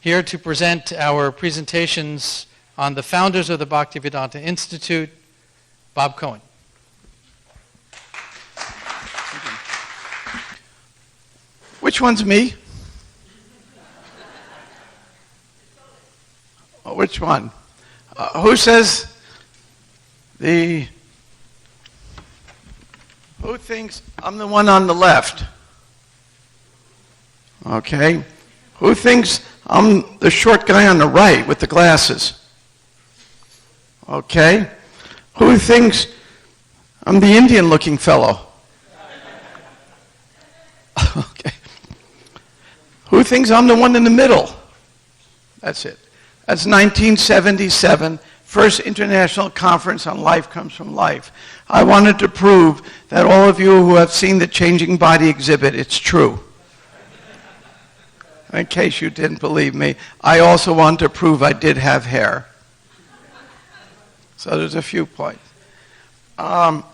here to present our presentations on the founders of the Bhaktivedanta Institute, Bob Cohen. Which one's me? Which one? Who says who thinks I'm the one on the left? Okay. Who thinks I'm the short guy on the right with the glasses? Okay. Who thinks I'm the Indian-looking fellow? Okay. Who thinks I'm the one in the middle? That's it. That's 1977, first International Conference on Life Comes from Life. I wanted to prove that all of you who have seen the Changing Body exhibit, it's true. In case you didn't believe me, I also wanted to prove I did have hair. So there's a few points. The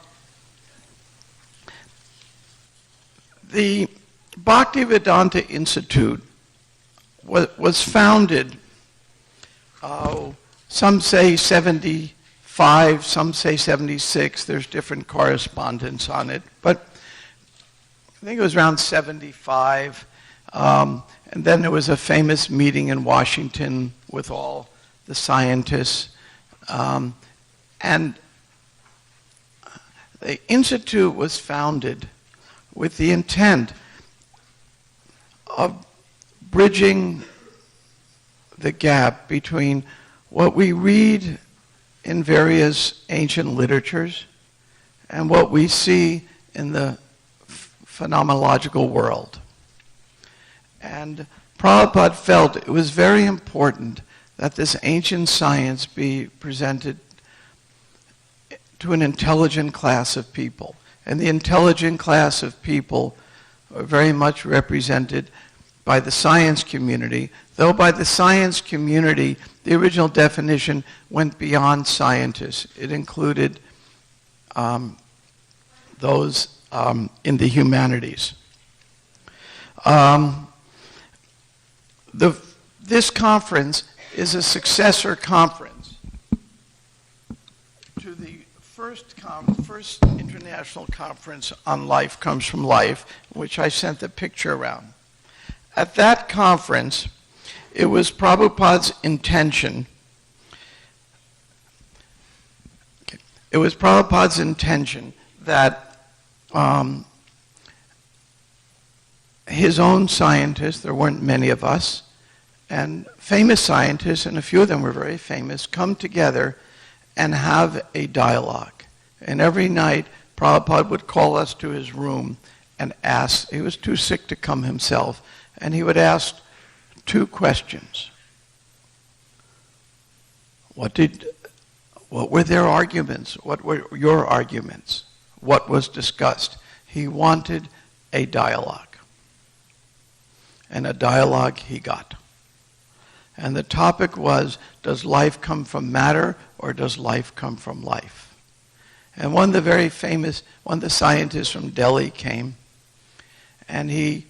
Bhaktivedanta Institute was founded, some say 75, some say 76. There's different correspondence on it. But I think it was around 75. And then there was a famous meeting in Washington with all the scientists. And the Institute was founded with the intent of bridging the gap between what we read in various ancient literatures and what we see in the phenomenological world. And Prabhupada felt it was very important that this ancient science be presented to an intelligent class of people. And the intelligent class of people are very much represented by the science community, though by the science community, the original definition went beyond scientists. It included those in the humanities. This conference is a successor conference to the first international conference on Life Comes from Life, which I sent the picture around. At that conference, it was Prabhupada's intention that his own scientists, there weren't many of us, and famous scientists, and a few of them were very famous, come together and have a dialogue. And every night, Prabhupada would call us to his room and ask, he was too sick to come himself, and he would ask two questions. What were their arguments? What were your arguments? What was discussed? He wanted a dialogue. And a dialogue he got. And the topic was, does life come from matter or does life come from life? And one of the scientists from Delhi came, and he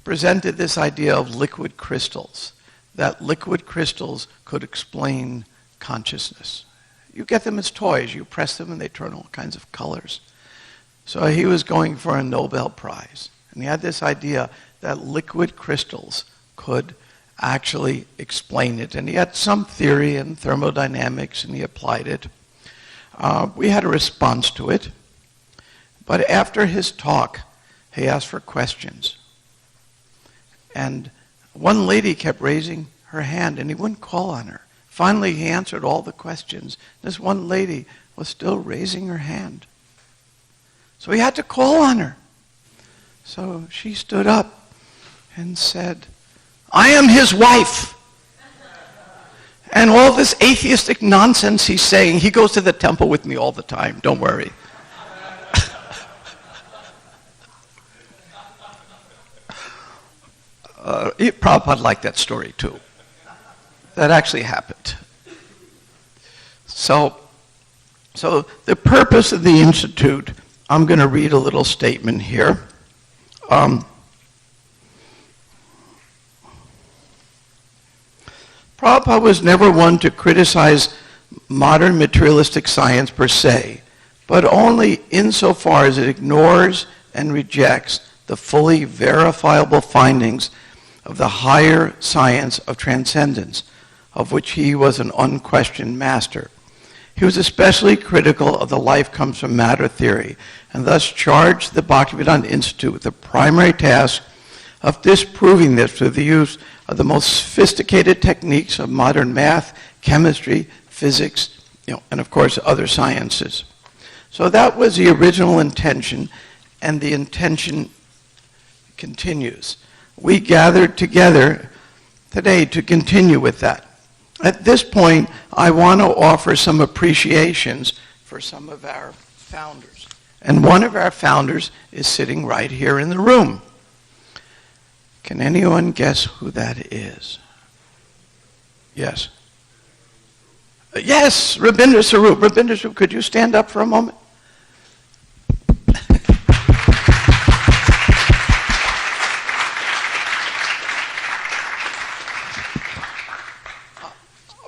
presented this idea of liquid crystals, that liquid crystals could explain consciousness. You get them as toys, you press them and they turn all kinds of colors. So he was going for a Nobel Prize. And he had this idea that liquid crystals could actually explain it. And he had some theory in thermodynamics, and he applied it. We had a response to it. But after his talk, he asked for questions. And one lady kept raising her hand, and he wouldn't call on her. Finally, he answered all the questions. This one lady was still raising her hand. So he had to call on her. So she stood up and said, I am his wife. And all this atheistic nonsense he's saying, he goes to the temple with me all the time, don't worry. Prabhupada liked that story too. That actually happened. So the purpose of the Institute, I'm going to read a little statement here. Prabhupada was never one to criticize modern materialistic science per se, but only insofar as it ignores and rejects the fully verifiable findings of the higher science of transcendence, of which he was an unquestioned master. He was especially critical of the life comes from matter theory, and thus charged the Bhaktivedanta Institute with the primary task of disproving this through the use of the most sophisticated techniques of modern math, chemistry, physics, and of course other sciences. So that was the original intention, and the intention continues. We gathered together today to continue with that. At this point, I want to offer some appreciations for some of our founders. And one of our founders is sitting right here in the room. Can anyone guess who that is? Yes. Yes, Rabindra Swarup. Rabindra Swarup, could you stand up for a moment?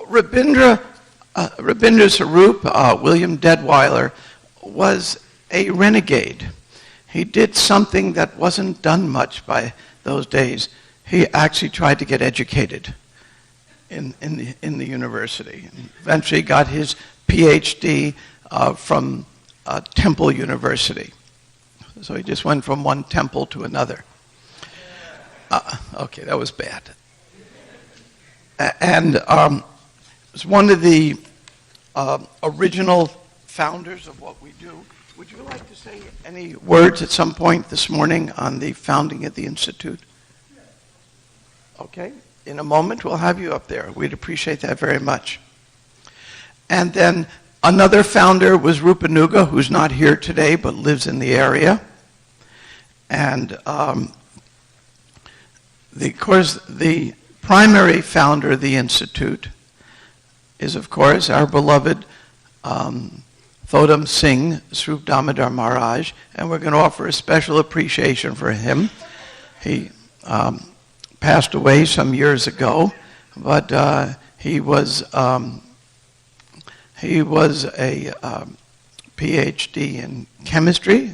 Rabindra Swarup, William Deadwyler, was a renegade. He did something that wasn't done much by those days. He actually tried to get educated in the university. And eventually got his PhD from Temple University. So he just went from one temple to another. Okay, that was bad. And was one of the original founders of what we do. Would you like to say any words at some point this morning on the founding of the Institute? Okay. In a moment, we'll have you up there. We'd appreciate that very much. And then another founder was Rupanuga, who's not here today, but lives in the area. And of course, the primary founder of the Institute is, of course, our beloved Thodam Singh, Swarup Damodar Maharaj, and we're going to offer a special appreciation for him. He passed away some years ago, but he was a PhD in chemistry,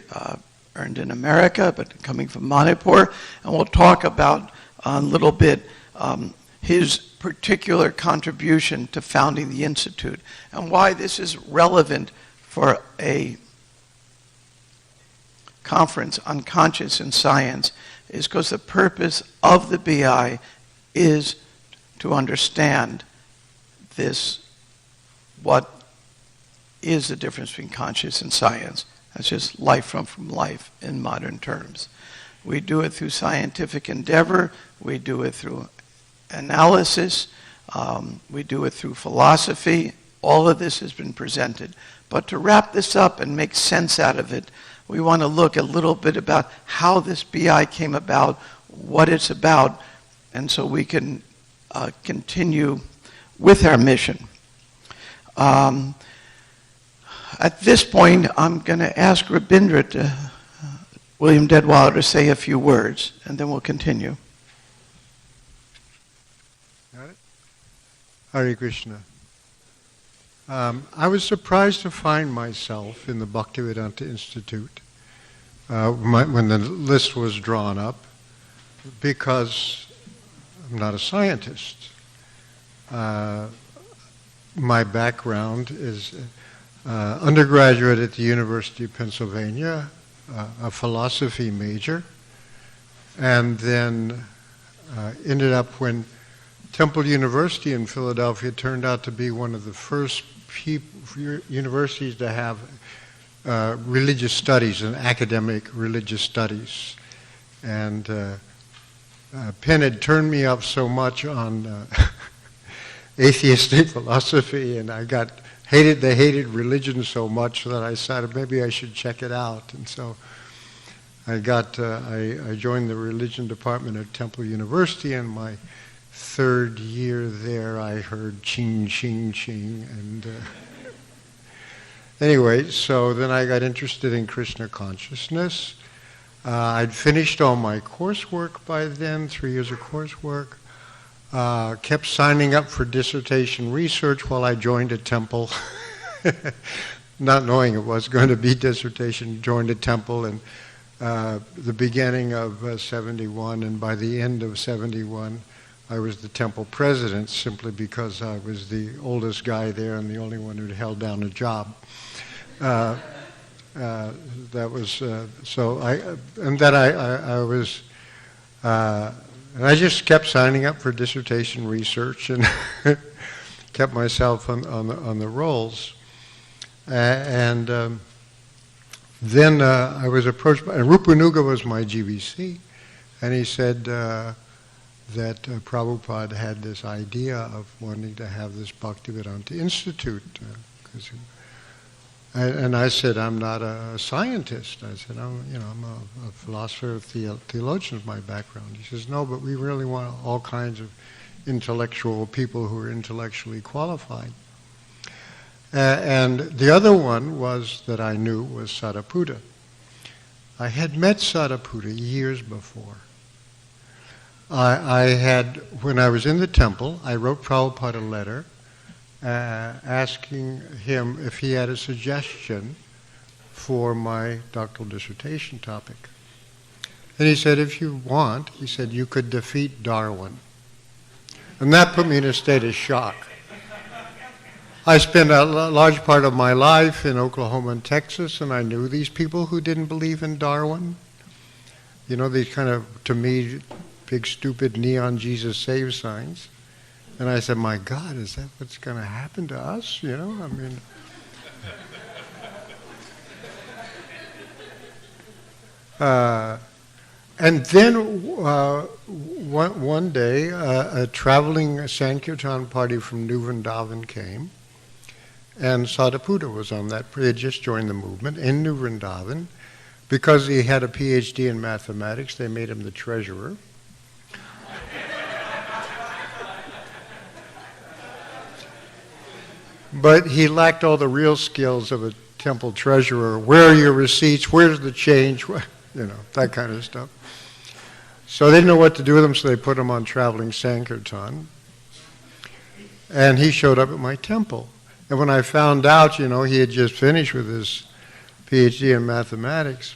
earned in America, but coming from Manipur, and we'll talk about a little bit his particular contribution to founding the Institute and why this is relevant for a conference on conscience and science is because the purpose of the BI is to understand this, what is the difference between conscience and science. That's just life from life in modern terms. We do it through scientific endeavor, we do it through analysis, we do it through philosophy. All of this has been presented. But to wrap this up and make sense out of it, we want to look a little bit about how this BI came about, what it's about, and so we can continue with our mission. At this point, I'm going to ask Rabindra, William Deadwyler, to say a few words, and then we'll continue. Got it? Hare Krishna. I was surprised to find myself in the Bhaktivedanta Institute when the list was drawn up, because I'm not a scientist. My background is undergraduate at the University of Pennsylvania, a philosophy major, and then ended up when Temple University in Philadelphia turned out to be one of the first universities to have religious studies and academic religious studies. And Penn had turned me up so much on atheistic philosophy, and I hated religion so much that I decided maybe I should check it out. And so I joined the religion department at Temple University, and my third year there I heard ching, ching, ching. And anyway, so then I got interested in Krishna consciousness. I'd finished all my coursework by then, 3 years of coursework. kept signing up for dissertation research while I joined a temple, not knowing it was going to be dissertation, joined a temple in the beginning of 71, and by the end of 71, I was the temple president simply because I was the oldest guy there and the only one who'd held down a job. That was so. And I just kept signing up for dissertation research and kept myself on the rolls. Then I was approached by Rupanuga was my GBC, and he said that Prabhupada had this idea of wanting to have this Bhaktivedanta Institute. And I said, I'm not a scientist. I said, I'm a philosopher, theologian is my background. He says, no, but we really want all kinds of intellectual people who are intellectually qualified. And the other one was that I knew was Sariputta. I had met Sariputta years before. When I was in the temple, I wrote Prabhupada a letter asking him if he had a suggestion for my doctoral dissertation topic. And he said, if you want, he said, you could defeat Darwin. And that put me in a state of shock. I spent a large part of my life in Oklahoma and Texas, and I knew these people who didn't believe in Darwin. You know, these kind of, to me, big, stupid neon Jesus save signs. And I said, my God, is that what's going to happen to us? You know, I mean. And then one day, a traveling Sankirtan party from New Vrindavan came, and Sariputta was on that. He had just joined the movement in New Vrindavan. Because he had a PhD in mathematics, they made him the treasurer. But he lacked all the real skills of a temple treasurer. Where are your receipts? Where's the change? You know, that kind of stuff. So they didn't know what to do with him, so they put him on traveling Sankirtan. And he showed up at my temple. And when I found out, you know, he had just finished with his PhD in mathematics,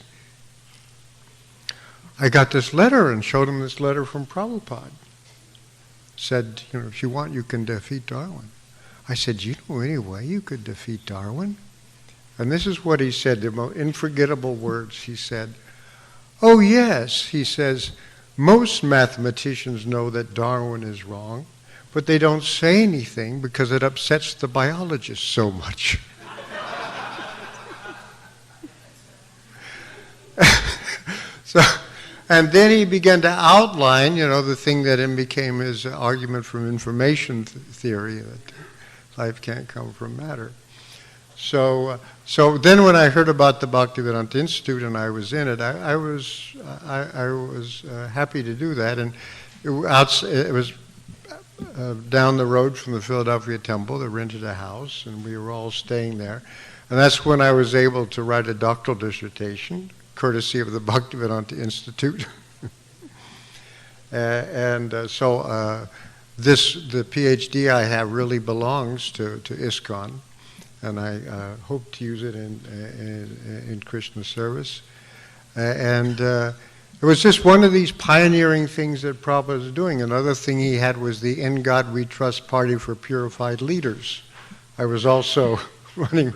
I got this letter and showed him this letter from Prabhupada. Said, you know, if you want, you can defeat Darwin. I said, do you know any way you could defeat Darwin? And this is what he said, the most unforgettable words. He said, oh yes, he says, most mathematicians know that Darwin is wrong, but they don't say anything because it upsets the biologists so much. So, and then he began to outline, you know, the thing that then became his argument from information theory, that life can't come from matter. So then when I heard about the Bhaktivedanta Institute and I was in it, I was happy to do that. And it was down the road from the Philadelphia Temple. They rented a house, and we were all staying there. And that's when I was able to write a doctoral dissertation, courtesy of the Bhaktivedanta Institute. The PhD I have really belongs to ISKCON, and I hope to use it in Krishna service. It was just one of these pioneering things that Prabhupada was doing. Another thing he had was the In God We Trust Party for Purified Leaders. I was also running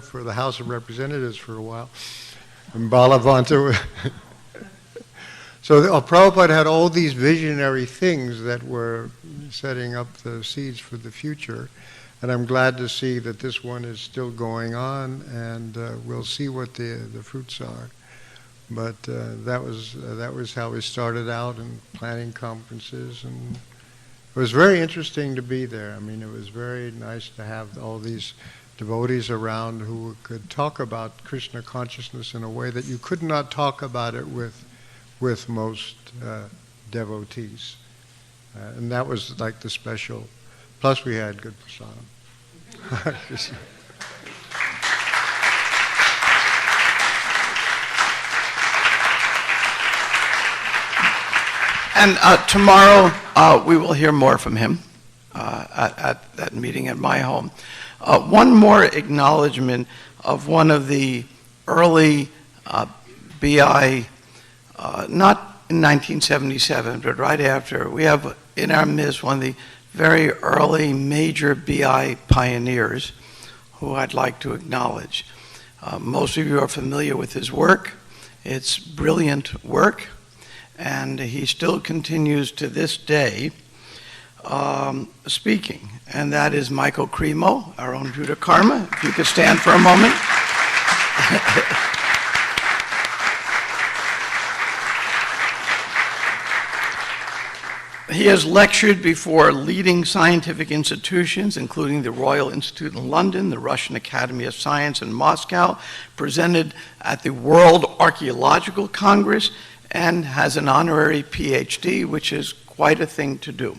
for the House of Representatives for a while. And Balavanta. So Prabhupada had all these visionary things that were setting up the seeds for the future. And I'm glad to see that this one is still going on, and we'll see what the fruits are. But that was how we started out in planning conferences, and it was very interesting to be there. I mean, it was very nice to have all these devotees around who could talk about Krishna consciousness in a way that you could not talk about it with most devotees. And that was like the special. Plus we had good prasadam. And tomorrow we will hear more from him at that meeting at my home. One more acknowledgement of one of the early BI, not in 1977, but right after. We have in our midst one of the very early major BI pioneers who I'd like to acknowledge. Most of you are familiar with his work. It's brilliant work, and he still continues to this day speaking, and that is Michael Cremo, our own Judah Karma. If you could stand for a moment. He has lectured before leading scientific institutions, including the Royal Institute in London, the Russian Academy of Science in Moscow, presented at the World Archaeological Congress, and has an honorary PhD, which is quite a thing to do.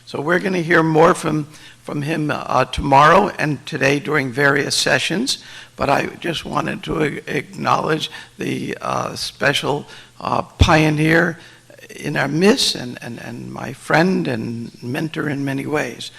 So we're going to hear more from him tomorrow and today during various sessions, but I just wanted to acknowledge the special pioneer in our midst and my friend and mentor in many ways.